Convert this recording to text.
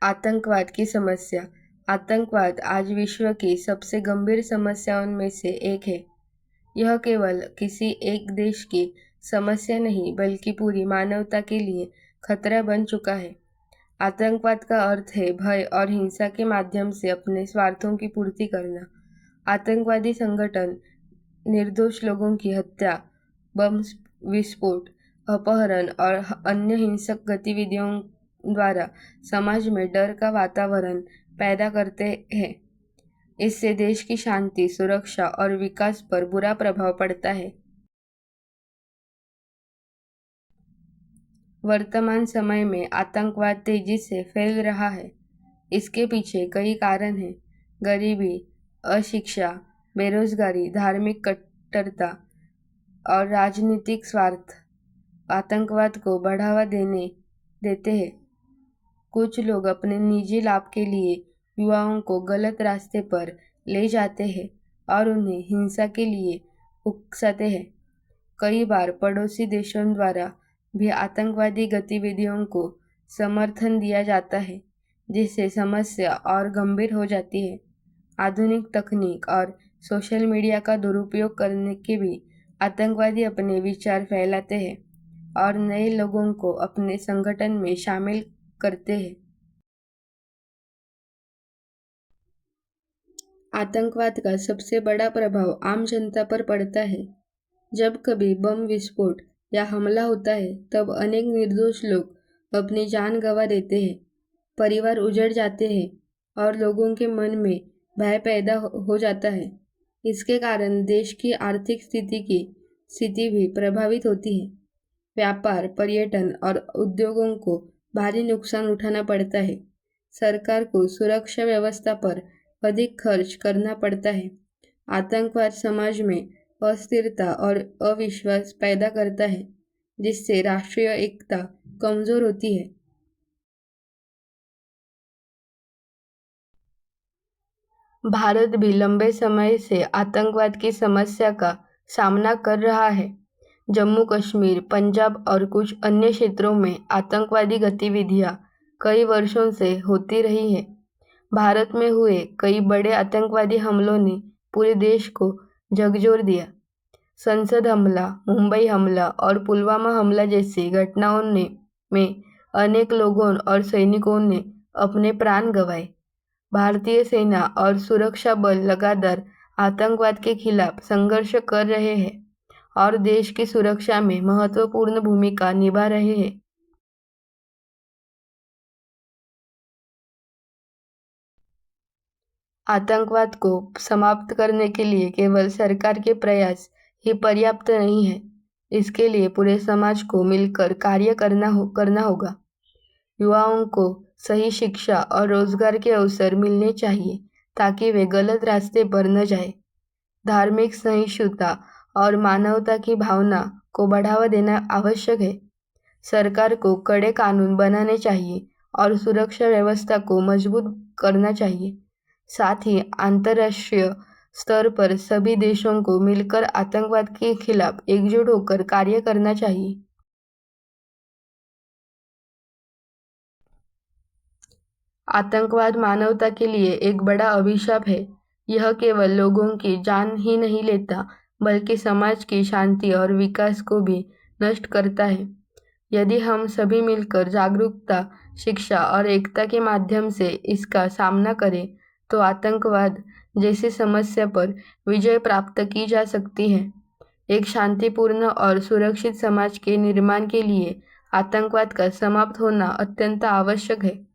आतंकवाद की समस्या। आतंकवाद आज विश्व की सबसे गंभीर समस्याओं में से एक है। यह केवल किसी एक देश की समस्या नहीं बल्कि पूरी मानवता के लिए खतरा बन चुका है। आतंकवाद का अर्थ है भय और हिंसा के माध्यम से अपने स्वार्थों की पूर्ति करना। आतंकवादी संगठन निर्दोष लोगों की हत्या, बम विस्फोट, अपहरण और अन्य हिंसक गतिविधियों द्वारा समाज में डर का वातावरण पैदा करते हैं। इससे देश की शांति, सुरक्षा और विकास पर बुरा प्रभाव पड़ता है। वर्तमान समय में आतंकवाद तेजी से फैल रहा है। इसके पीछे कई कारण हैं। गरीबी, अशिक्षा, बेरोजगारी, धार्मिक कट्टरता और राजनीतिक स्वार्थ आतंकवाद को बढ़ावा देते हैं। कुछ लोग अपने निजी लाभ के लिए युवाओं को गलत रास्ते पर ले जाते हैं और उन्हें हिंसा के लिए उकसाते हैं। कई बार पड़ोसी देशों द्वारा भी आतंकवादी गतिविधियों को समर्थन दिया जाता है, जिससे समस्या और गंभीर हो जाती है। आधुनिक तकनीक और सोशल मीडिया का दुरुपयोग करने के भी आतंकवादी अपने विचार फैलाते हैं और नए लोगों को अपने संगठन में शामिल करते हैं। आतंकवाद का सबसे बड़ा प्रभाव आम जनता पर पड़ता है। जब कभी बम विस्फोट या हमला होता है, तब अनेक निर्दोष लोग अपनी जान गंवा देते हैं, परिवार उजड़ जाते हैं और लोगों के मन में भय पैदा हो जाता है। इसके कारण देश की आर्थिक स्थिति भी प्रभावित होती है। व्यापार, पर्यटन और उद्योगों को भारी नुकसान उठाना पड़ता है। सरकार को सुरक्षा व्यवस्था पर अधिक खर्च करना पड़ता है। आतंकवाद समाज में अस्थिरता और अविश्वास पैदा करता है, जिससे राष्ट्रीय एकता कमजोर होती है। भारत भी लंबे समय से आतंकवाद की समस्या का सामना कर रहा है। जम्मू कश्मीर, पंजाब और कुछ अन्य क्षेत्रों में आतंकवादी गतिविधियां कई वर्षों से होती रही है। भारत में हुए कई बड़े आतंकवादी हमलों ने पूरे देश को झकझोर दिया। संसद हमला, मुंबई हमला और पुलवामा हमला जैसी घटनाओं में अनेक लोगों और सैनिकों ने अपने प्राण गंवाए। भारतीय सेना और सुरक्षा बल लगातार आतंकवाद के खिलाफ संघर्ष कर रहे हैं और देश की सुरक्षा में महत्वपूर्ण भूमिका निभा रहे हैं। आतंकवाद को समाप्त करने के लिए केवल सरकार के प्रयास ही पर्याप्त नहीं है। इसके लिए पूरे समाज को मिलकर कार्य करना होगा। युवाओं को सही शिक्षा और रोजगार के अवसर मिलने चाहिए ताकि वे गलत रास्ते पर न जाए। धार्मिक सहिष्णुता और मानवता की भावना को बढ़ावा देना आवश्यक है। सरकार को कड़े कानून बनाने चाहिए और सुरक्षा व्यवस्था को मजबूत करना चाहिए। साथ ही अंतर्राष्ट्रीय स्तर पर सभी देशों को मिलकर आतंकवाद के खिलाफ एकजुट होकर कार्य करना चाहिए। आतंकवाद मानवता के लिए एक बड़ा अभिशाप है। यह केवल लोगों की जान ही नहीं लेता, बल्कि समाज की शांति और विकास को भी नष्ट करता है। यदि हम सभी मिलकर जागरूकता, शिक्षा और एकता के माध्यम से इसका सामना करें, तो आतंकवाद जैसी समस्या पर विजय प्राप्त की जा सकती है। एक शांतिपूर्ण और सुरक्षित समाज के निर्माण के लिए आतंकवाद का समाप्त होना अत्यंत आवश्यक है।